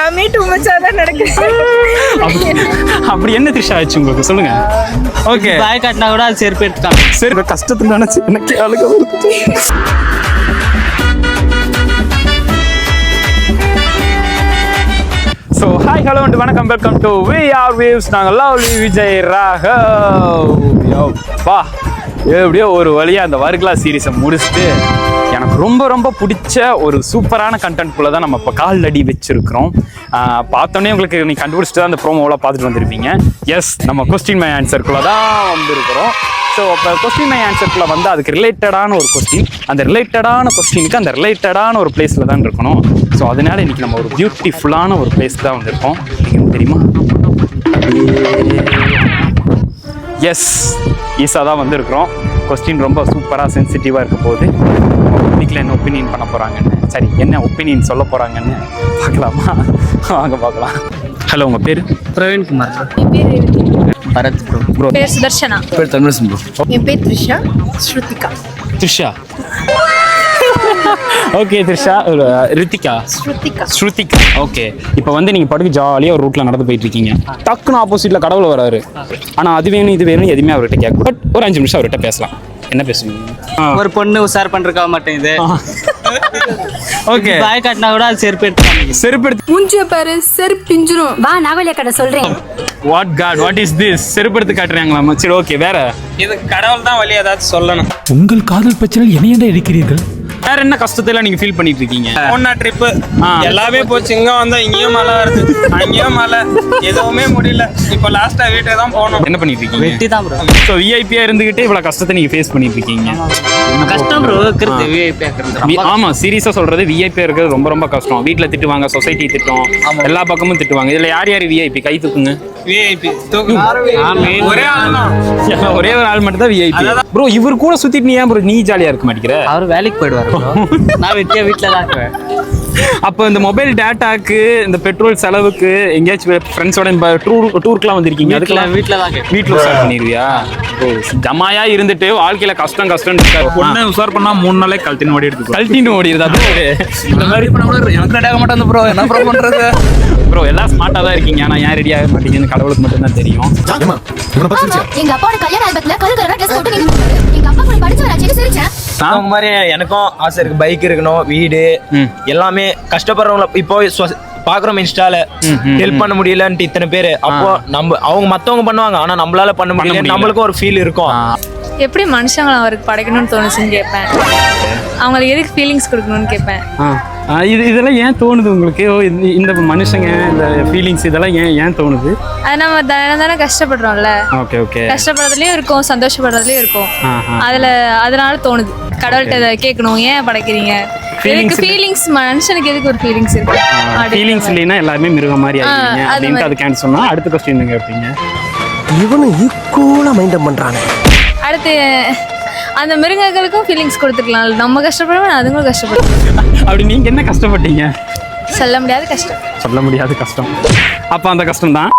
எல்லாமே டூ மச்சா தான் நடக்குது. அப்படி என்ன த்ரிஷா ஆச்சு உங்களுக்கு சொல்லுங்க. ஓகே பாய் காட்டினா கூட அது செருப்பு எடுத்துட்டாங்க. சரி கஷ்டத்துல நினைச்சு எனக்கு அழுக வருது. ஸோ ஹாய் ஹலோ அண்ட் வணக்கம், வெல்கம் டு VR Waves. நாங்கள் லவ்லி விஜய் ராகவ். வா எப்படியோ ஒரு வழியாக அந்த வர்க்லா சீரீஸை முடிச்சுட்டு எனக்கு ரொம்ப ரொம்ப பிடிச்ச ஒரு சூப்பரான கண்டென்ட்குள்ளே தான் நம்ம இப்போ கால் அடி வச்சுருக்கிறோம். பார்த்தோன்னே உங்களுக்கு நீங்கள் கண்டுபிடிச்சிட்டு தான் அந்த ப்ரோமோவெலாம் பார்த்துட்டு வந்திருப்பீங்க. எஸ், நம்ம கொஸ்டின் மை ஆன்சருக்குள்ளே தான் வந்திருக்கிறோம். ஸோ இப்போ கொஸ்டின் மை ஆன்சருக்குள்ளே வந்து அதுக்கு ரிலேட்டடான ஒரு கொஸ்டின், அந்த ரிலேட்டடான கொஸ்டினுக்கு அந்த ரிலேட்டடான ஒரு பிளேஸில் தான் இருக்கணும். ஸோ அதனால இன்றைக்கி நம்ம ஒரு பியூட்டிஃபுல்லான ஒரு பிளேஸ் தான் வந்திருக்கோம். உங்களுக்கு தெரியுமா? எஸ், ஈஸாக தான் வந்திருக்கிறோம். கொஸ்டின் ரொம்ப சூப்பராக சென்சிட்டிவாக இருக்க போது பப்ளிக்கில் என்ன ஒப்பீனியன் பண்ண போகிறாங்கன்னு, சரி என்ன ஒப்பீனியன் சொல்ல போகிறாங்கன்னு பார்க்கலாமா? வாங்க பார்க்கலாம். ஹலோ, உங்கள் பேர்? பிரவீன்குமார். என் பேர் பரத் ப்ரோ. ப்ரோ பேர் சுதர்ஷனா. பேர் தன்வசன் ப்ரோ. என் பேர் த்ரிஷா. ஸ்ருதிகா. த்ரிஷா. ஓகே த்ரிஷா. ரித்திகா. ஸ்ருதிகா. ஓகே, இப்போ வந்து நீங்கள் பாட்டுக்கு ஜாலியாக ஒரு ரூட்டில் நடந்து போயிட்டு இருக்கீங்க. டக்குன்னு ஆப்போசிட்டில் கடவுள் வராரு. ஆனால் அது வேணும் இது வேணும் எதுவுமே அவர்கிட்ட கேட்க. பட் ஒரு 5 நிமிஷம் அவர்கிட்ட பேசலாம். என்ன பேசுவீங்க? ஒரு பொண்ணு உஷார் பண்றதுக்காக மாட்டேங்குது. ஓகே, பாய் காட்டினா கூட அது செருப்பு எடுத்துட்டாங்க. செருப்பு எடுத்து மூஞ்சிய பாரு, செருப்பு பிஞ்சிரும். வா நாவலிய கடை சொல்றேன். வாட் காட், வாட் இஸ் திஸ்? செருப்பு எடுத்து காட்டுறாங்களாமா? சரி ஓகே, வேற இது கடவுள் தான் வழி ஏதாச்சும் சொல்லணும். உங்கள் காதல் பிரச்சனை என்னையே இருக்கிறீர்கள். வேற என்ன கஷ்டத்தெல்லாம் நீங்க ஃபீல் பண்ணிட்டு இருக்கீங்க? ஒன்னா ட்ரிப்பு எல்லாமே போச்சு. இங்க வந்தா இங்கேயும் மழை வருது, அங்கேயும் மழை, எதுவுமே முடியல. இப்போ லாஸ்டா வீட்டுக்கு தான் போகணும். என்ன பண்ணிட்டு இருக்கீங்க? வெட்டி தான் ப்ரோ. ஸோ விஐபியா இருந்துகிட்டே இவ்வளவு கஷ்டத்தை நீங்க ஃபேஸ் பண்ணிட்டு இருக்கீங்க. கஷ்டம் ப்ரோ இருக்கிறது. விஐபி இருக்கிறது ஆமா, சீரியஸா சொல்றது விஐபியா இருக்கிறது ரொம்ப ரொம்ப கஷ்டம். வீட்டுல திட்டுவாங்க, சொசைட்டி திட்டம், எல்லா பக்கமும் திட்டுவாங்க. இதுல யார் யார் விஐபி? கை தூக்குங்க. விஐபி ஒரே ஆள் தான். ஒரே ஒரு ஆள் மட்டும் தான் விஐபி. ப்ரோ இவர் கூட சுத்திட்டு நீ ஏன் ப்ரோ நீ ஜாலியா இருக்க மாட்டேங்கிற? அவர் வேலைக்கு போயிடுவாரு bro. நான் வெட்டியா வீட்டில் தான் இருக்கிறேன். அப்போ இந்த மொபைல் டேட்டாக்கு, இந்த பெட்ரோல் செலவுக்கு, எங்கேயாச்சும் ஃப்ரெண்ட்ஸோட டூருக்குலாம் வந்திருக்கீங்க, அதுக்கெல்லாம் வீட்டில் தான் வீட்டில் உஷார் பண்ணிடுவியா? ஓ, ஜமாயா இருந்துட்டு வாழ்க்கையில கஷ்டம் கஷ்டம் பொண்ணு உஷார் பண்ணா 3 நாளே கழட்டின்னு ஓடி எடுத்து கழட்டின்னு ஓடிடுது. அது இந்த மாதிரி எனக்கு ரெடி ஆக மாட்டேன் ப்ரோ. என்ன ப்ரோ பண்றது? ப்ரோ எல்லாம் ஸ்மார்ட்டாக தான் இருக்கீங்க, ஆனால் ஏன் ரெடி ஆக மாட்டீங்கன்னு கடவுளுக்கு மட்டும்தான் தெரியும். எங்க அப்பாவோட கல்யாண ஆல்பத்துல கலர் கலரா ட்ரெஸ் போட்டு எங்க அப்பா கூட படிச்சவராச்சேன்னு சிரிச்சேன். அந்த மாதிரி எனக்கும் ஆசை இருக்கு. பைக் இருக்கணும், வீடு எல்லாமே. கஷ்டப்படுறவங்கள இப்போ பாக்குறோம் இன்ஸ்டால, ஹெல்ப் பண்ண முடியலன்ட்டு இத்தனை பேரு. அப்போ நம்ம அவங்க மத்தவங்க பண்ணுவாங்க, ஆனா நம்மளால பண்ண முடியல. நம்மளுக்கும் ஒரு ஃபீல் இருக்கும். எப்படி மனுஷங்களை அவருக்கு படைக்கணும்னு தோணுச்சுன்னு கேட்பேன். அவங்களுக்கு எதுக்கு ஃபீலிங்ஸ் கொடுக்கணும்னு கேட்பேன். இதெல்லாம் ஏன் தோணுது உங்களுக்கு? இந்த மனுஷங்க இந்த ஃபீலிங்ஸ் இதெல்லாம் ஏன் தோணுது? அது நம்ம தானே கஷ்டப்படுறோம்ல. ஓகே ஓகே, கஷ்டப்படுறதுலயும் இருக்கும், சந்தோஷப்படுறதுலயும் இருக்கும். அதனால தோணுது கடவுள்கிட்ட இதை கேட்கணும், ஏன் படைக்கிறீங்க? எதுக்கு ஃபீலிங்ஸ்? மனுஷனுக்கு எதுக்கு ஒரு ஃபீலிங்ஸ் இருக்கு? ஃபீலிங்ஸ் இல்லைன்னா எல்லாருமே மிருகம் மாதிரி ஆகிடுவீங்க அப்படின்ட்டு அது கேன் சொன்னா அடுத்த கொஸ்டின் நீங்க கேட்பீங்க. இவனும் ஈக்குவலா மைண்டம் பண்றானே. அடுத்து அந்த மிருகங்களுக்கும் ஃபீலிங்ஸ் கொடுத்துக்கலாம். நம்ம கஷ்டப்படுவோம், அதுங்களும் கஷ்டப்படும். அப்படி நீங்க என்ன கஷ்டப்பட்டீங்க? சொல்ல முடியாத கஷ்டம். சொல்ல முடியாத கஷ்டம். அப்ப அந்த கஷ்டம் தான்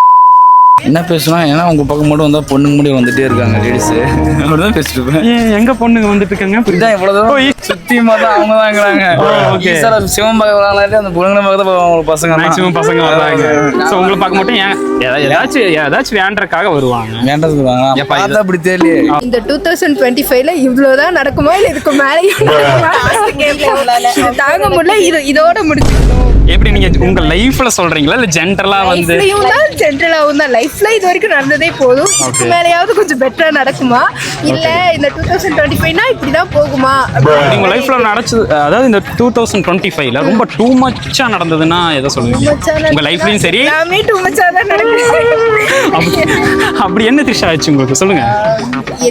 என்ன பேசுனா, ஏன்னா உங்க பக்கம் மட்டும் வந்தா பொண்ணுங்க முடி வந்துட்டே இருக்காங்க லேடிஸ். அப்படிதான் பேசிட்டு இருப்பேன். எங்க பொண்ணுங்க வந்துட்டு இருக்காங்க? புரியுதா? இவ்வளவு சுத்தியமா தான் அவங்க தான் இருக்கிறாங்க. சிவன் பார்க்க வராங்களே, அந்த பொண்ணுங்களை பார்க்க பசங்க மேக்ஸிமம் பசங்க வர்றாங்க. ஸோ உங்களை பார்க்க மட்டும் ஏதாச்சும் வேண்டறக்காக வருவாங்க. வேண்டது வருவாங்க. பார்த்தா அப்படி தெரியலையே. இந்த 2025ல இவ்வளவுதான் நடக்குமா, இல்ல இதுக்கு மேலேயும் தாங்க முடியல, இதோட முடிச்சுக்கணும். எப்படி நீங்க உங்க லைஃப்ல சொல்றீங்களா இல்ல ஜென்ரலா வந்து? ஜென்ரலாவும் தான். லைஃப்ல இது வரைக்கும் நடந்ததே போதும், இதுக்கு மேலேயாவது கொஞ்சம் பெட்டரா நடக்குமா, இல்ல இந்த 2025னா இப்படிதான் போகுமா? உங்க லைஃப்ல நடச்சது, அதாவது இந்த 2025ல ரொம்ப டூ மச்சா நடந்ததுன்னா எதை சொல்லுவீங்க? உங்க லைஃப்லயும் சரி எல்லாமே டூ மச்சா தான் நடக்குது. அப்படி என்ன த்ரிஷா ஆச்சு உங்களுக்கு சொல்லுங்க.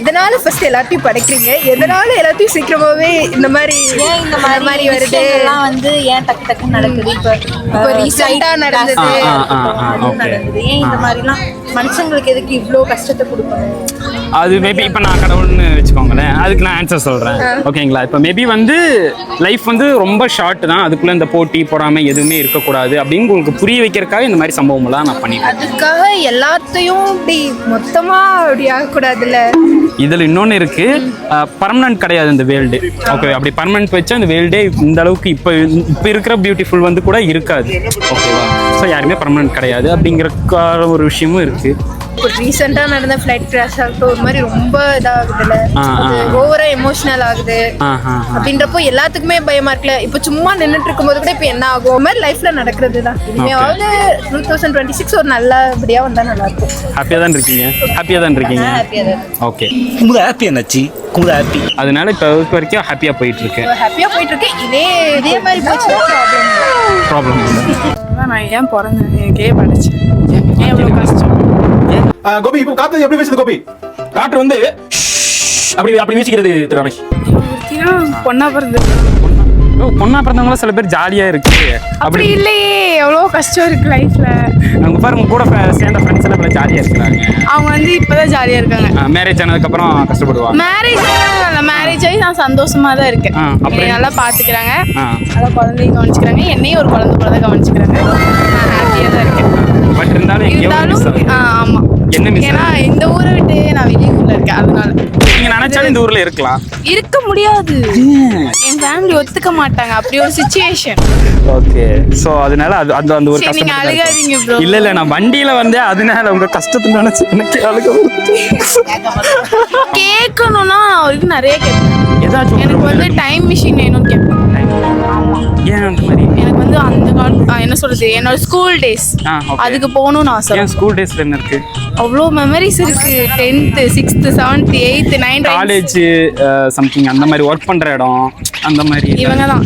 எதனால ஃபர்ஸ்ட் எல்லாத்தையும் படைக்கிறீங்க? எதனால எல்லாத்தையும் சீக்கிரமாவே இந்த மாதிரி வருது? எல்லாம் வந்து ஏன் டக்கு டக்கு நடக்குது? இப்போ ரீசெண்டா நடந்தது. ஏன் இந்த மாதிரிலாம் மனுஷங்களுக்கு எதுக்கு இவ்ளோ கஷ்டத்தை கொடுக்கணும்? அது மேபி இப்போ நான் கடவுள்னு வச்சுக்கோங்களேன், அதுக்கு நான் ஆன்சர் சொல்கிறேன் ஓகேங்களா. இப்போ மேபி வந்து லைஃப் வந்து ரொம்ப ஷார்ட் தான், அதுக்குள்ளே இந்த போட்டி பொறாமை எதுவுமே இருக்கக்கூடாது அப்படின்னு உங்களுக்கு புரிய வைக்கிறதுக்காக இந்த மாதிரி சம்பவம்லாம் நான் பண்ணிட்டேன். அதுக்காக எல்லாத்தையும் இப்படி மொத்தமாக அப்படி ஆகக்கூடாதுல்ல. இதில் இன்னொன்று இருக்குது, பர்மனன்ட் கிடையாது இந்த வேர்ல்டு. ஓகே, அப்படி பர்மனன்ட் வச்சா இந்த வேர்ல்டே இந்த அளவுக்கு இப்போ இருக்கிற பியூட்டிஃபுல் வந்து கூட இருக்காது. ஓகேவா? ஸோ யாருமே பர்மனன்ட் கிடையாது அப்படிங்கிற ஒரு விஷயமும் இருக்கு. இப்போ ரீசெண்டாக நடந்த ஃப்ளைட் கிராஷ் ஆகட்டும் ஒரு மாதிரி ரொம்ப இதாகுதுல்ல, ஓவராக எமோஷனல் ஆகுது அப்படின்றப்போ எல்லாத்துக்குமே பயமா இருக்குல்ல. இப்போ சும்மா நின்றுட்டு இருக்கும்போது கூட இப்போ என்ன ஆகும், ஒரு மாதிரி லைஃப்ல நடக்கிறது தான். இனிமேவாவது 2026 ஒரு நல்லபடியாக வந்தால் நல்லா இருக்கும். ஹாப்பியாக தான் இருக்கீங்க? ஹாப்பியாக தான் இருக்கீங்க. ஓகே, குமுதா ஹாப்பி என்னாச்சு? குமுதா ஹாப்பி. அதனால இப்போ வரைக்கும் ஹாப்பியாக போயிட்டு இருக்கு. ஹாப்பியாக போயிட்டு இருக்கு. இதே மாதிரி போச்சுன்னா ப்ராப்ளம் இல்லை. நான் ஏன் பிறந்தேன், எனக்கே படிச்சேன், ஏன் எவ்வளோ கஷ்டம். கோபி இப்போ காத்து எப்படி பேசுது கோபி? காற்று வந்து அப்படி வீசிக்கிறது திரு ரமேஷ். பொண்ணா பிறந்து பொண்ணா பிறந்தவங்களும் சில பேர் ஜாலியா இருக்கு. அப்படி இல்லையே, எவ்வளோ கஷ்டம் இருக்கு லைஃப்ல. அவங்க பாருங்க கூட சேர்ந்த ஃப்ரெண்ட்ஸ் எல்லாம் ஜாலியா இருக்கிறாங்க. அவங்க வந்து இப்பதான் ஜாலியா இருக்காங்க. மேரேஜ் ஆனதுக்கு அப்புறம் கஷ்டப்படுவாங்க. மேரேஜ் ஆகி நான் சந்தோஷமா தான் இருக்கேன். என்னை நல்லா பாத்துக்கிறாங்க, நல்லா குழந்தைய கவனிச்சுக்கிறாங்க, என்னையும் ஒரு குழந்தை போல தான் கவனிச்சுக்கிறாங்க. நான் ஹாப்பியா தான் இருக்கேன். பட் இருந்தாலும் ஆமா, என்ன மிஸ்? ஏன்னா இந்த ஊரை விட்டு நான் வெளியூர்ல இருக்கேன். அதனால நீங்க நினைச்சாலும் இந்த ஊர்ல இருக்கலாம். இருக்க முடியாது, என் ஃபேமிலி ஒத்துக்க மாட்டாங்க, அப்படி ஒரு சிச்சுவேஷன். ஓகே, சோ அதனால அது அந்த ஒரு நீங்க கஷ்டம். அழுகாதீங்க ப்ரோ. இல்ல நான் வண்டியில வந்தேன், அதனால உங்க கஷ்டத்தை நினைச்சு எனக்கு அழுக கேட்கணும்னா அவருக்கு நிறைய கேட்பேன். ஏதாச்சும் எனக்கு வந்து டைம் மிஷின் வேணும்னு கேட்பேன். ஆமா, ஏன் அந்த மாதிரி? எனக்கு வந்து அந்த கால என்ன சொல்றது, என்னோட ஸ்கூல் டேஸ் அதுக்கு போகணும்னு ஆசை. ஏன் ஸ்கூல் டேஸ்ல என்ன இருக்கு? அவ்வளோ மெமரிஸ் இருக்கு. 10th 6th 7th 8th 9th college something அந்த மாதிரி ஒர்க் பண்ற இடம் அந்த மாதிரி இவங்க தான்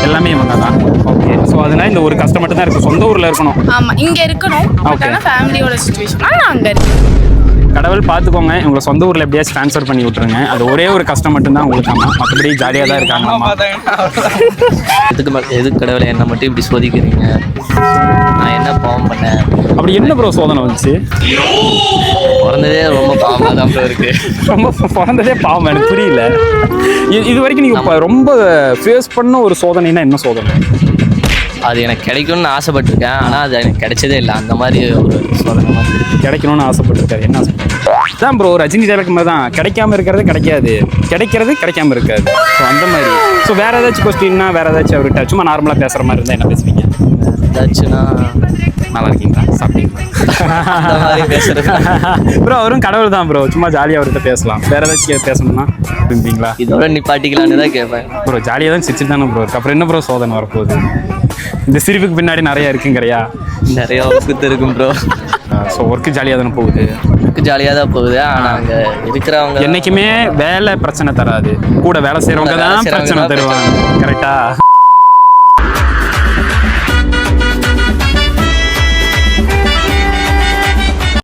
எல்லாமே இவங்க தான். ஓகே, ஸோ அதனால இந்த ஒரு கஷ்டம் மட்டும் தான் இருக்கு. சொந்த ஊர்ல இருக்கணும். ஆமா, இங்க இருக்கணும். ஆனால் ஃபேமிலியோட சிச்சுவேஷன் நான் அங்க இருக்கேன். கடவுள் பார்த்துக்கோங்க, உங்களை சொந்த ஊரில் எப்படியாச்சும் ட்ரான்ஸ்ஃபர் பண்ணி விட்டுருங்க. அது ஒரே ஒரு கஷ்டம் மட்டும்தான் உங்களுக்கு. அம்மா மற்றபடி ஜாலியாக தான் இருக்காங்க. எதுக்கு கடவுளை என்ன மட்டும் இப்படி சோதிக்கிறீங்க? நான் என்ன பாவம் பண்ணேன்? அப்படி என்ன ப்ரோ சோதனை வந்துச்சு? பிறந்ததே ரொம்ப பாவமாக தான் ப்ரோ இருக்கு. ரொம்ப பிறந்ததே பாவம், எனக்கு புரியல. இது வரைக்கும் நீங்கள் ரொம்ப ஃபேஸ் பண்ண ஒரு சோதனைனா என்ன சோதனை? அது எனக்கு கிடைக்கும்னு ஆசைப்பட்டிருக்கேன், ஆனால் அது எனக்கு கிடைச்சதே இல்லை. அந்த மாதிரி ஒரு சோதனை மாதிரி கிடைக்கணும்னு ஆசைப்பட்டிருக்காரு. என்ன ஆசைப்பட்டு தான் ப்ரோ ரஜினி டைரக்ட் மாதிரி தான், கிடைக்காம இருக்கிறது கிடைக்காது, கிடைக்கிறது கிடைக்காம இருக்காது. ஸோ அந்த மாதிரி. ஸோ வேற ஏதாச்சும் கொஸ்டின்னா வேற ஏதாச்சும் அவர்கிட்ட சும்மா நார்மலாக பேசுகிற மாதிரி இருந்தால் என்ன பேசுவீங்க? ஏதாச்சுன்னா நல்லா இருக்கீங்களா, சாப்பிட்டீங்களா, அந்த மாதிரி பேசுறது ப்ரோ. அவரும் கடவுள் தான் ப்ரோ, சும்மா ஜாலியாக அவர்கிட்ட பேசலாம். வேற ஏதாச்சும் பேசணும்னா இருந்தீங்களா? இதோட நிப்பாட்டிக்கலான்னு தான் கேட்பேன் ப்ரோ. ஜாலியாக தான் சிரிச்சு தானே ப்ரோ இருக்கு. அப்புறம் என்ன ப்ரோ சோதனை வரப்போகுது? இந்த சிரிப்புக்கு பின்னாடி நிறைய இருக்குங்கிறையா? நிறைய ஒர்க்கு இருக்கும் ப்ரோ. ஸோ ஒர்க்கு ஜாலியாக தானே போகுது? ஒர்க்கு ஜாலியாக தான் போகுது, ஆனால் அங்கே இருக்கிறவங்க என்றைக்குமே வேலை பிரச்சனை தராது, கூட வேலை செய்கிறவங்க தான் பிரச்சனை தருவாங்க. கரெக்டா?